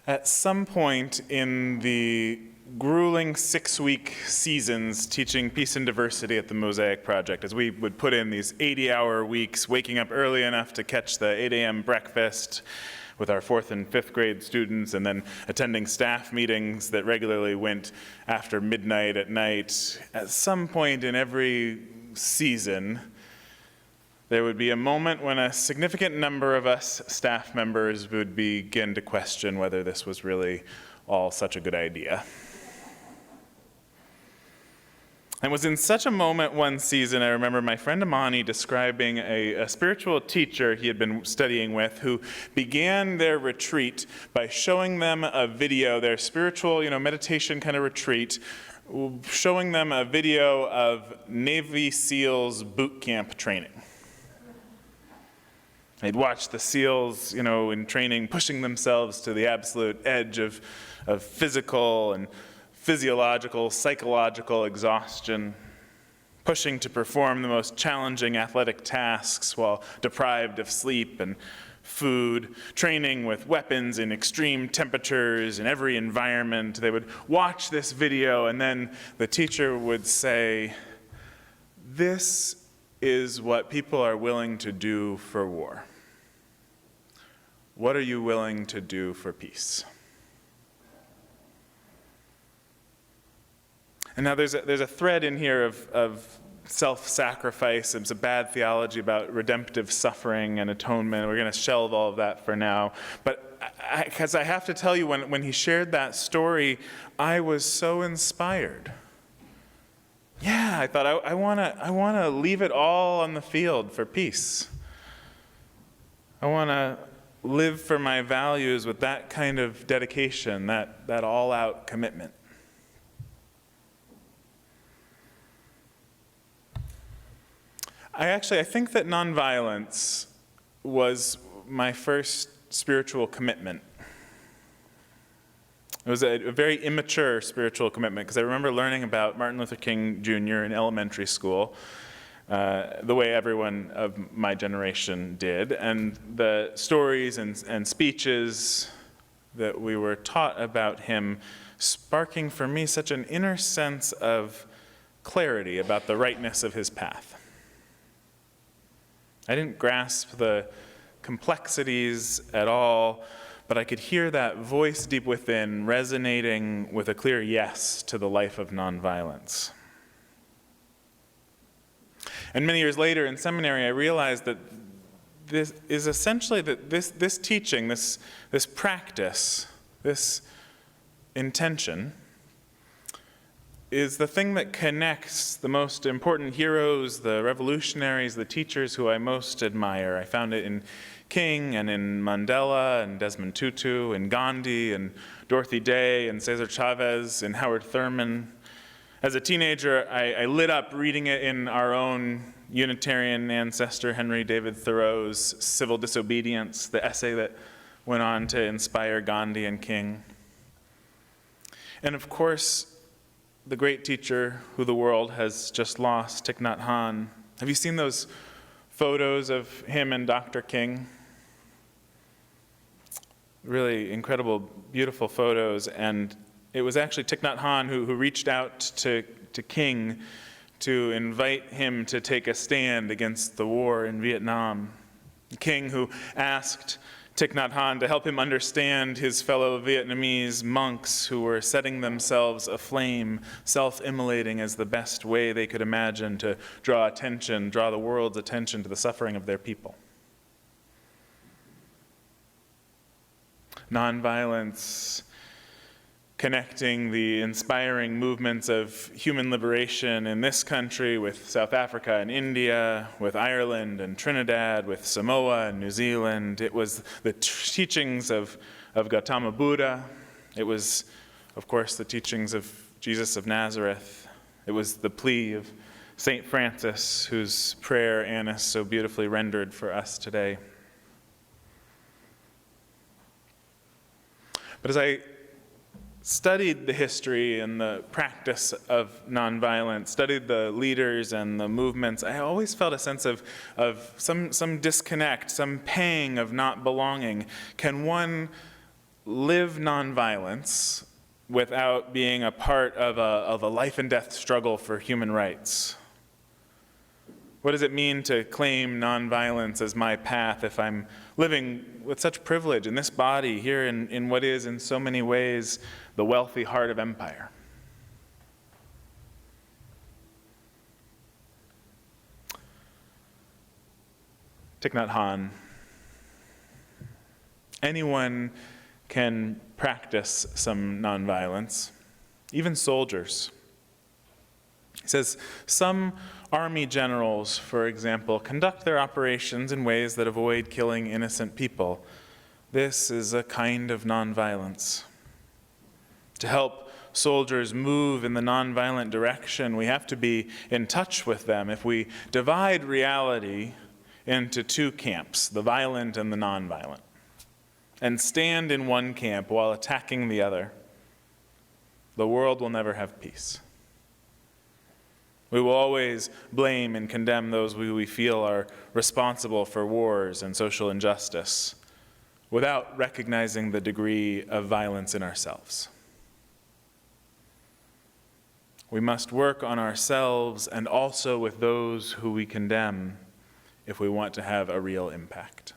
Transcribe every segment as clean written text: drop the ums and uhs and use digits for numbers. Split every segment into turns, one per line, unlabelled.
At some point in the grueling 6-week seasons teaching peace and diversity at the Mosaic Project, as we would put in these 80-hour weeks, waking up early enough to catch the 8 a.m. breakfast with our 4th and 5th grade students, and then attending staff meetings that regularly went after midnight at night. At some point in every season, there would be a moment when a significant number of us staff members would begin to question whether this was really all such a good idea. And it was in such a moment one season, I remember my friend Amani describing a spiritual teacher he had been studying with who began their retreat by showing them a video, their spiritual, meditation kind of retreat, showing them a video of Navy SEALs boot camp training. They'd watch the SEALs, in training, pushing themselves to the absolute edge of physical and physiological, psychological exhaustion, pushing to perform the most challenging athletic tasks while deprived of sleep and food, training with weapons in extreme temperatures in every environment. They would watch this video, and then the teacher would say, "This is what people are willing to do for war. What are you willing to do for peace?" And now there's a thread in here of self-sacrifice. It's a bad theology about redemptive suffering and atonement. We're going to shelve all of that for now. But because I have to tell you, when he shared that story, I was so inspired. Yeah, I thought I want to leave it all on the field for peace. I want to live for my values with that kind of dedication, that all-out commitment. I think that nonviolence was my first spiritual commitment. It was a very immature spiritual commitment, because I remember learning about Martin Luther King Jr. in elementary school, the way everyone of my generation did, and the stories and speeches that we were taught about him sparking for me such an inner sense of clarity about the rightness of his path. I didn't grasp the complexities at all, but I could hear that voice deep within resonating with a clear yes to the life of nonviolence. And many years later in seminary, I realized that this is essentially that this teaching, this practice, this intention, is the thing that connects the most important heroes, the revolutionaries, the teachers who I most admire. I found it in King and in Mandela and Desmond Tutu and Gandhi and Dorothy Day and Cesar Chavez and Howard Thurman. As a teenager, I lit up reading it in our own Unitarian ancestor, Henry David Thoreau's Civil Disobedience, the essay that went on to inspire Gandhi and King. And of course, the great teacher who the world has just lost, Thich Nhat Hanh. Have you seen those photos of him and Dr. King? Really incredible, beautiful photos. And it was actually Thich Nhat Hanh who reached out to King to invite him to take a stand against the war in Vietnam. King who asked Thich Nhat Hanh to help him understand his fellow Vietnamese monks who were setting themselves aflame, self-immolating as the best way they could imagine to draw the world's attention to the suffering of their people. Nonviolence, connecting the inspiring movements of human liberation in this country with South Africa and India, with Ireland and Trinidad, with Samoa and New Zealand. It was the teachings of Gautama Buddha. It was, of course, the teachings of Jesus of Nazareth. It was the plea of St. Francis, whose prayer Annis so beautifully rendered for us today. But as I studied the history and the practice of nonviolence, studied the leaders and the movements, I always felt a sense of some disconnect, some pang of not belonging. Can one live nonviolence without being a part of a life and death struggle for human rights? What does it mean to claim nonviolence as my path if I'm living with such privilege in this body here in what is in so many ways the wealthy heart of empire? Thich Nhat Hanh. Anyone can practice some nonviolence, even soldiers. He says, some army generals, for example, conduct their operations in ways that avoid killing innocent people. This is a kind of nonviolence. To help soldiers move in the nonviolent direction, we have to be in touch with them. If we divide reality into two camps, the violent and the nonviolent, and stand in one camp while attacking the other, the world will never have peace. We will always blame and condemn those we feel are responsible for wars and social injustice without recognizing the degree of violence in ourselves. We must work on ourselves and also with those who we condemn if we want to have a real impact.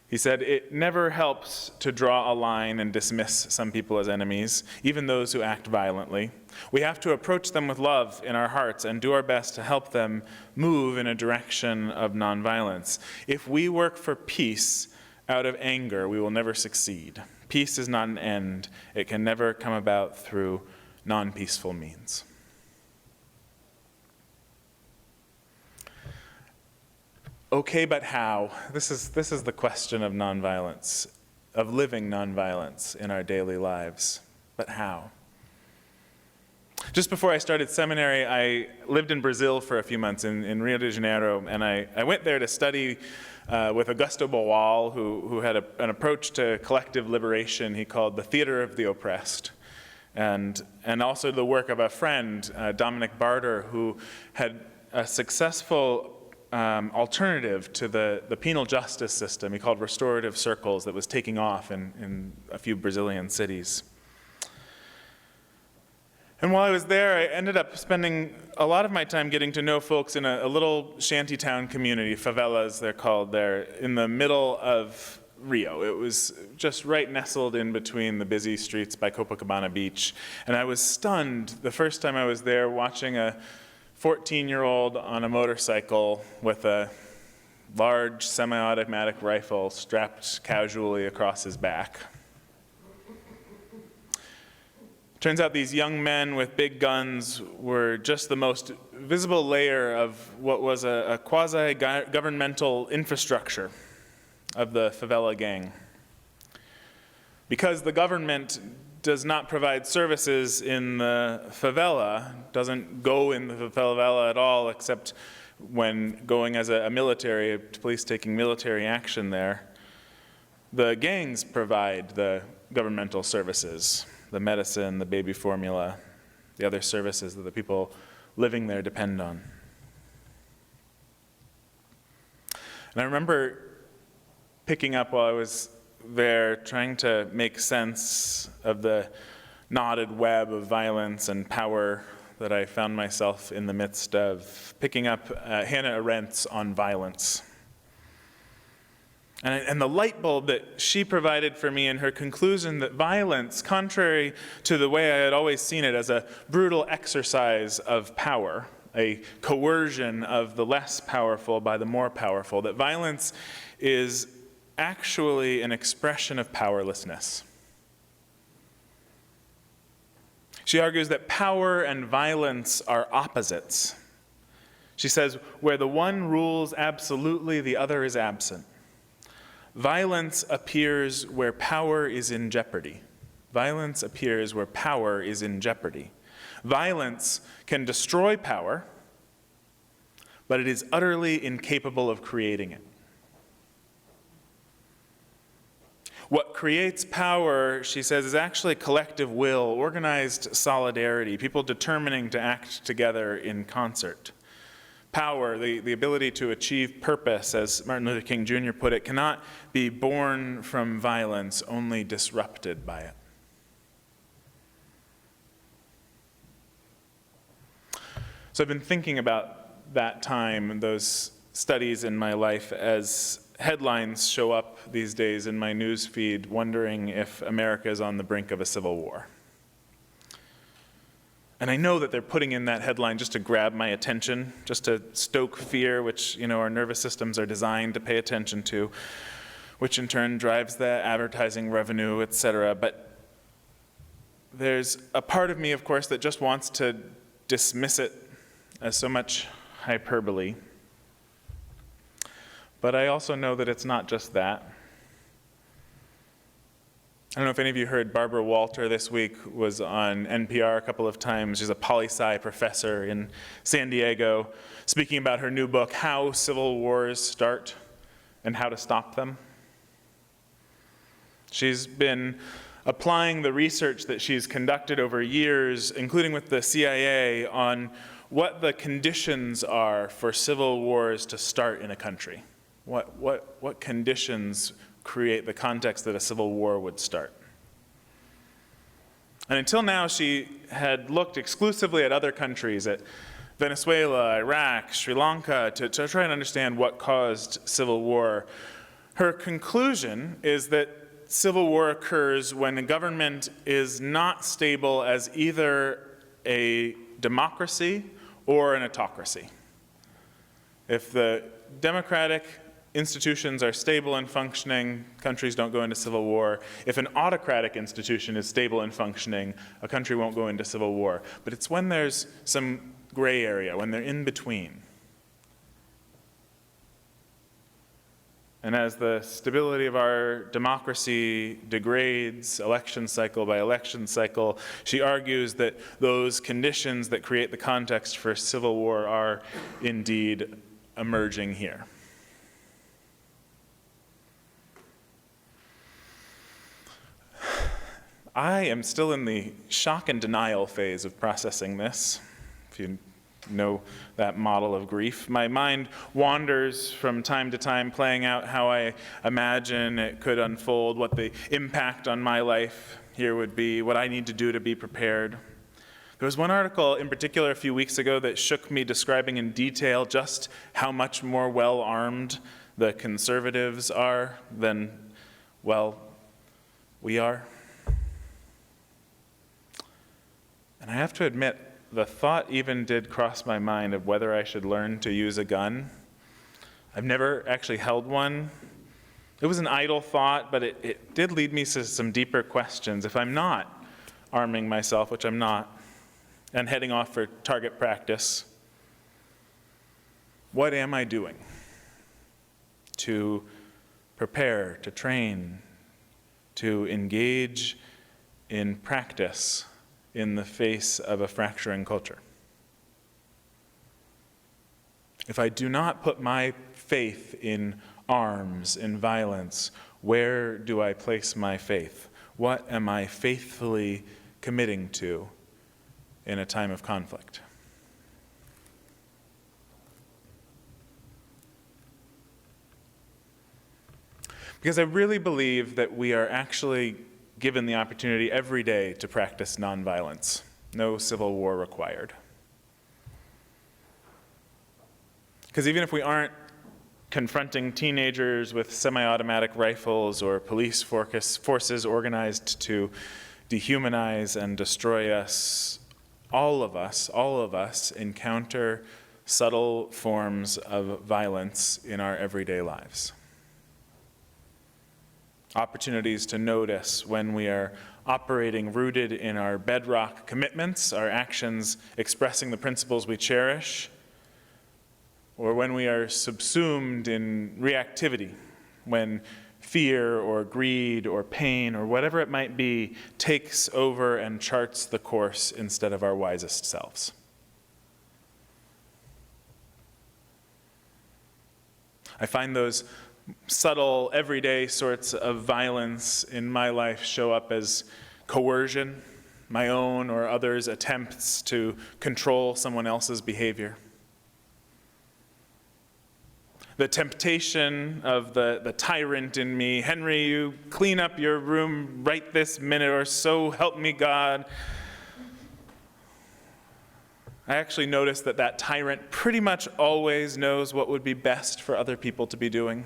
He said, it never helps to draw a line and dismiss some people as enemies, even those who act violently. We have to approach them with love in our hearts and do our best to help them move in a direction of nonviolence. If we work for peace out of anger, we will never succeed. Peace is not an end. It can never come about through non-peaceful means. Okay, but how? This is the question of nonviolence, of living nonviolence in our daily lives. But how? Just before I started seminary, I lived in Brazil for a few months, in Rio de Janeiro, and I went there to study with Augusto Boal, who had an approach to collective liberation he called the theater of the oppressed. And also the work of a friend, Dominic Barter, who had a successful alternative to the penal justice system he called restorative circles that was taking off in a few Brazilian cities. And while I was there, I ended up spending a lot of my time getting to know folks in a little shantytown community, favelas they're called there, in the middle of Rio. It was just right nestled in between the busy streets by Copacabana Beach. And I was stunned the first time I was there watching a 14-year-old on a motorcycle with a large semi-automatic rifle strapped casually across his back. Turns out these young men with big guns were just the most visible layer of what was a quasi-governmental infrastructure of the favela gang. Because the government does not provide services in the favela, doesn't go in the favela at all except when going as a military, police taking military action there. The gangs provide the governmental services, the medicine, the baby formula, the other services that the people living there depend on. And I remember picking up while I was there, trying to make sense of the knotted web of violence and power that I found myself in the midst of, picking up Hannah Arendt's On Violence. And the light bulb that she provided for me in her conclusion that violence, contrary to the way I had always seen it as a brutal exercise of power, a coercion of the less powerful by the more powerful, that violence is actually an expression of powerlessness. She argues that power and violence are opposites. She says, where the one rules absolutely, the other is absent. Violence appears where power is in jeopardy. Violence appears where power is in jeopardy. Violence can destroy power, but it is utterly incapable of creating it. What creates power, she says, is actually collective will, organized solidarity, people determining to act together in concert. Power, the ability to achieve purpose, as Martin Luther King Jr. put it, cannot be born from violence, only disrupted by it. So I've been thinking about that time and those studies in my life as headlines show up these days in my news feed, wondering if America is on the brink of a civil war. And I know that they're putting in that headline just to grab my attention, just to stoke fear, which, our nervous systems are designed to pay attention to, which in turn drives the advertising revenue, etc. But there's a part of me, of course, that just wants to dismiss it as so much hyperbole. But I also know that it's not just that. I don't know if any of you heard Barbara Walter this week was on NPR a couple of times. She's a poli-sci professor in San Diego, speaking about her new book, How Civil Wars Start and How to Stop Them. She's been applying the research that she's conducted over years, including with the CIA, on what the conditions are for civil wars to start in a country. What conditions create the context that a civil war would start. And until now, she had looked exclusively at other countries, at Venezuela, Iraq, Sri Lanka, to try and understand what caused civil war. Her conclusion is that civil war occurs when a government is not stable as either a democracy or an autocracy. If the democratic institutions are stable and functioning, countries don't go into civil war. If an autocratic institution is stable and functioning, a country won't go into civil war. But it's when there's some gray area, when they're in between. And as the stability of our democracy degrades election cycle by election cycle, she argues that those conditions that create the context for civil war are indeed emerging here. I am still in the shock and denial phase of processing this, if you know that model of grief. My mind wanders from time to time, playing out how I imagine it could unfold, what the impact on my life here would be, what I need to do to be prepared. There was one article in particular a few weeks ago that shook me, describing in detail just how much more well-armed the conservatives are than, we are. And I have to admit, the thought even did cross my mind of whether I should learn to use a gun. I've never actually held one. It was an idle thought, but it did lead me to some deeper questions. If I'm not arming myself, which I'm not, and heading off for target practice, what am I doing to prepare, to train, to engage in practice in the face of a fracturing culture? If I do not put my faith in arms, in violence, where do I place my faith? What am I faithfully committing to in a time of conflict? Because I really believe that we are actually given the opportunity every day to practice nonviolence. No civil war required. Because even if we aren't confronting teenagers with semi-automatic rifles or police forces organized to dehumanize and destroy us, all of us encounter subtle forms of violence in our everyday lives. Opportunities to notice when we are operating rooted in our bedrock commitments, our actions expressing the principles we cherish, or when we are subsumed in reactivity, when fear or greed or pain or whatever it might be takes over and charts the course instead of our wisest selves. I find those subtle, everyday sorts of violence in my life show up as coercion, my own or others' attempts to control someone else's behavior. The temptation of the tyrant in me, Henry, you clean up your room right this minute, or so help me God. I actually noticed that tyrant pretty much always knows what would be best for other people to be doing.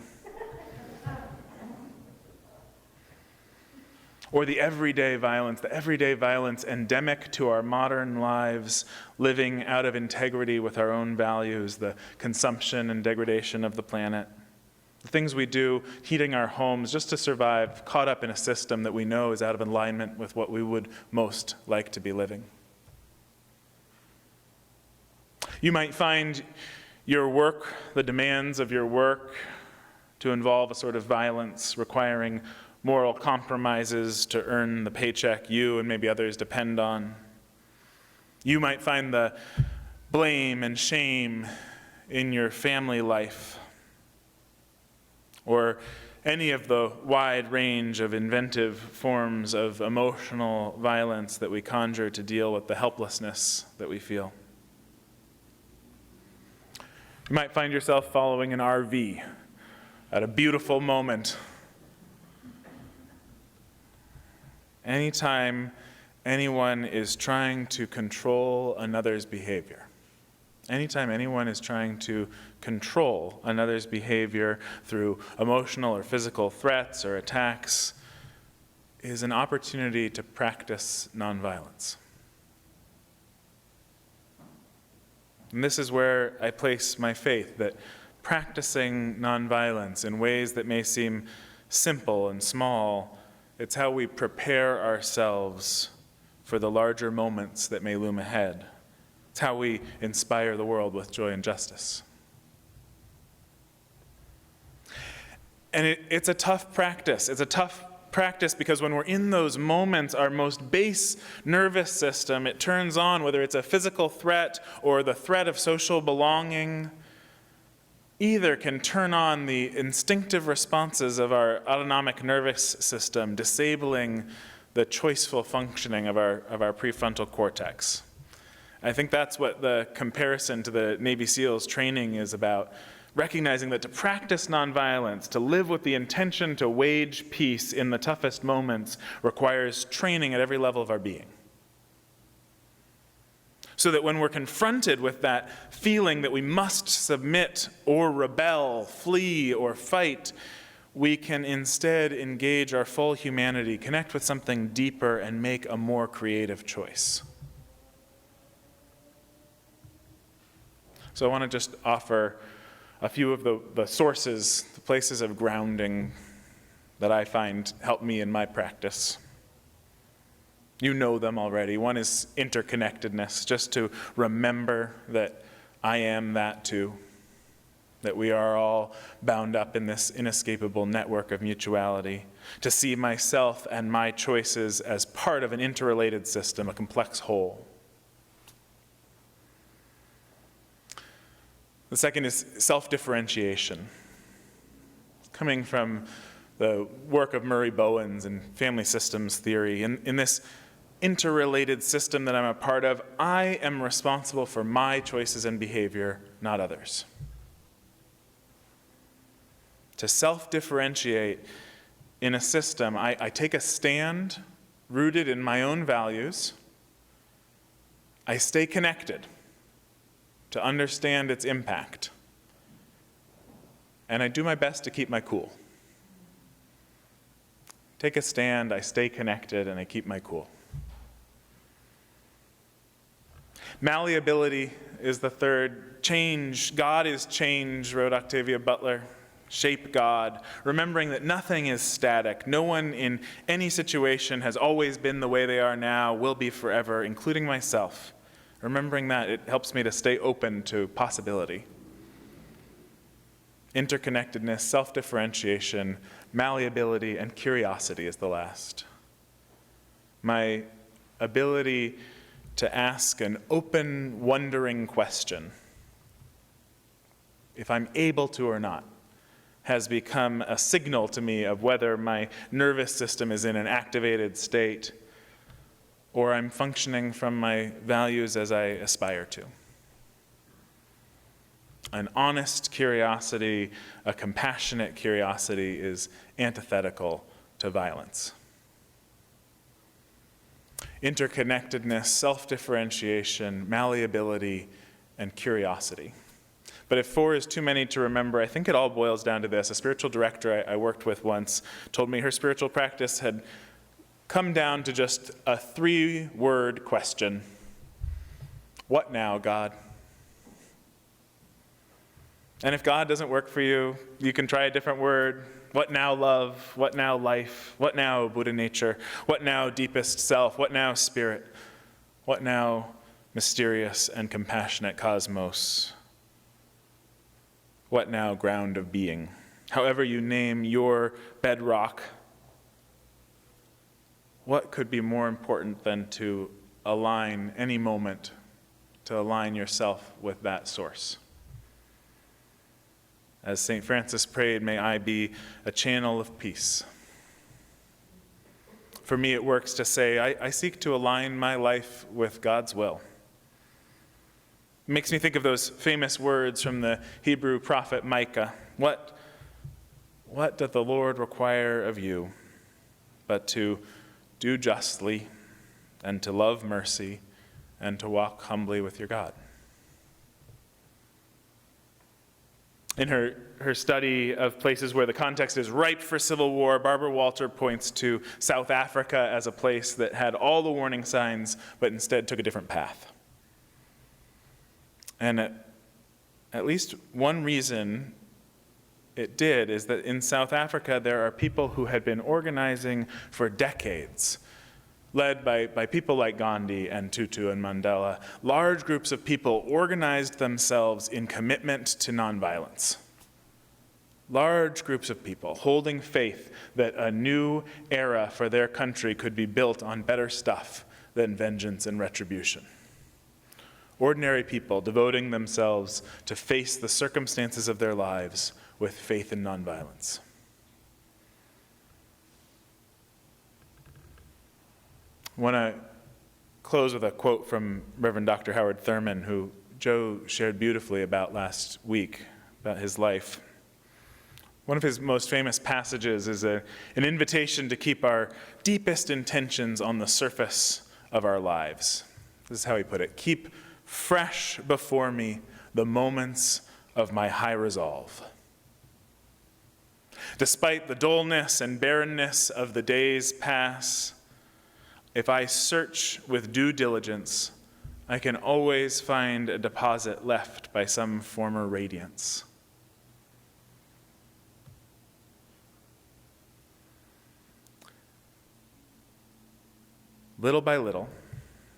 Or the everyday violence endemic to our modern lives, living out of integrity with our own values, the consumption and degradation of the planet. The things we do, heating our homes just to survive, caught up in a system that we know is out of alignment with what we would most like to be living. You might find your work, the demands of your work, to involve a sort of violence requiring moral compromises to earn the paycheck you and maybe others depend on. You might find the blame and shame in your family life, or any of the wide range of inventive forms of emotional violence that we conjure to deal with the helplessness that we feel. You might find yourself following an RV at a beautiful moment. Anytime anyone is trying to control another's behavior, anytime anyone is trying to control another's behavior through emotional or physical threats or attacks, is an opportunity to practice nonviolence. And this is where I place my faith, that practicing nonviolence in ways that may seem simple and small, it's how we prepare ourselves for the larger moments that may loom ahead. It's how we inspire the world with joy and justice. And it's a tough practice. It's a tough practice because when we're in those moments, our most base nervous system, it turns on, whether it's a physical threat or the threat of social belonging. Either can turn on the instinctive responses of our autonomic nervous system, disabling the choiceful functioning of our prefrontal cortex. I think that's what the comparison to the Navy SEALs training is about. Recognizing that to practice nonviolence, to live with the intention to wage peace in the toughest moments, requires training at every level of our being. So that when we're confronted with that feeling that we must submit or rebel, flee or fight, we can instead engage our full humanity, connect with something deeper, and make a more creative choice. So I want to just offer a few of the sources, the places of grounding that I find help me in my practice. You know them already. One is interconnectedness, just to remember that I am that too, that we are all bound up in this inescapable network of mutuality, to see myself and my choices as part of an interrelated system, a complex whole. The second is self-differentiation, coming from the work of Murray Bowen's and family systems theory. In this interrelated system that I'm a part of, I am responsible for my choices and behavior, not others. To self-differentiate in a system, I take a stand rooted in my own values. I stay connected to understand its impact. And I do my best to keep my cool. Take a stand, I stay connected, and I keep my cool. Malleability is the third. Change. God is change, wrote Octavia Butler. Shape God. Remembering that nothing is static. No one in any situation has always been the way they are now, will be forever, including myself. Remembering that, it helps me to stay open to possibility. Interconnectedness, self-differentiation, malleability, and curiosity is the last. My ability to ask an open, wondering question, if I'm able to or not, has become a signal to me of whether my nervous system is in an activated state or I'm functioning from my values as I aspire to. An honest curiosity, a compassionate curiosity is antithetical to violence. Interconnectedness, self-differentiation, malleability, and curiosity. But if 4 is too many to remember, I think it all boils down to this. A spiritual director I worked with once told me her spiritual practice had come down to just a 3-word question. What now, God? And if God doesn't work for you, you can try a different word. What now, love? What now, life? What now, Buddha nature? What now, deepest self? What now, spirit? What now, mysterious and compassionate cosmos? What now, ground of being? However you name your bedrock, what could be more important than to align any moment, to align yourself with that source? As St. Francis prayed, may I be a channel of peace. For me, it works to say, I seek to align my life with God's will. It makes me think of those famous words from the Hebrew prophet Micah. What doth the Lord require of you but to do justly and to love mercy and to walk humbly with your God? In her study of places where the context is ripe for civil war, Barbara Walter points to South Africa as a place that had all the warning signs, but instead took a different path. And at least one reason it did is that in South Africa there are people who had been organizing for decades, led by people like Gandhi and Tutu and Mandela. Large groups of people organized themselves in commitment to nonviolence. Large groups of people holding faith that a new era for their country could be built on better stuff than vengeance and retribution. Ordinary people devoting themselves to face the circumstances of their lives with faith in nonviolence. I want to close with a quote from Reverend Dr. Howard Thurman, who Joe shared beautifully about last week, about his life. One of his most famous passages is an invitation to keep our deepest intentions on the surface of our lives. This is how he put it: keep fresh before me the moments of my high resolve. Despite the dullness and barrenness of the days past, if I search with due diligence, I can always find a deposit left by some former radiance. Little by little,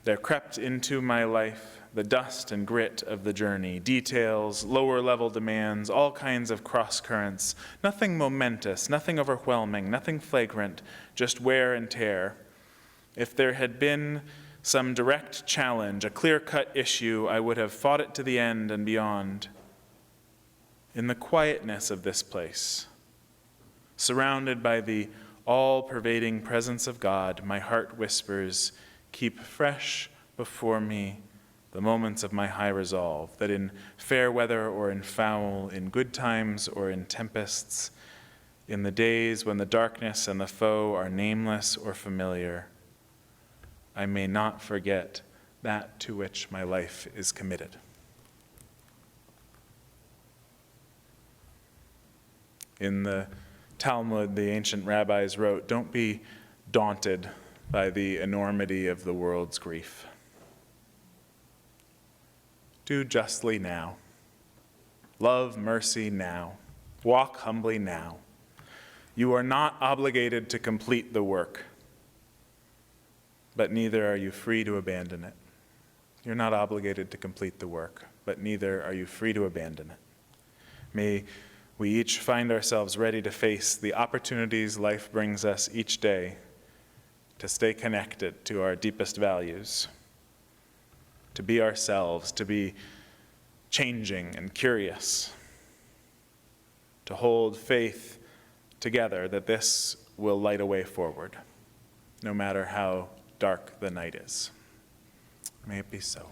there crept into my life the dust and grit of the journey, details, lower-level demands, all kinds of cross-currents, nothing momentous, nothing overwhelming, nothing flagrant, just wear and tear. If there had been some direct challenge, a clear-cut issue, I would have fought it to the end and beyond. In the quietness of this place, surrounded by the all-pervading presence of God, my heart whispers, keep fresh before me the moments of my high resolve, that in fair weather or in foul, in good times or in tempests, in the days when the darkness and the foe are nameless or familiar, I may not forget that to which my life is committed. In the Talmud, the ancient rabbis wrote, don't be daunted by the enormity of the world's grief. Do justly now. Love mercy now. Walk humbly now. You are not obligated to complete the work, but neither are you free to abandon it. You're not obligated to complete the work, but neither are you free to abandon it. May we each find ourselves ready to face the opportunities life brings us each day to stay connected to our deepest values, to be ourselves, to be changing and curious, to hold faith together, that this will light a way forward, no matter how dark the night is. May it be so,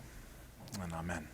and amen.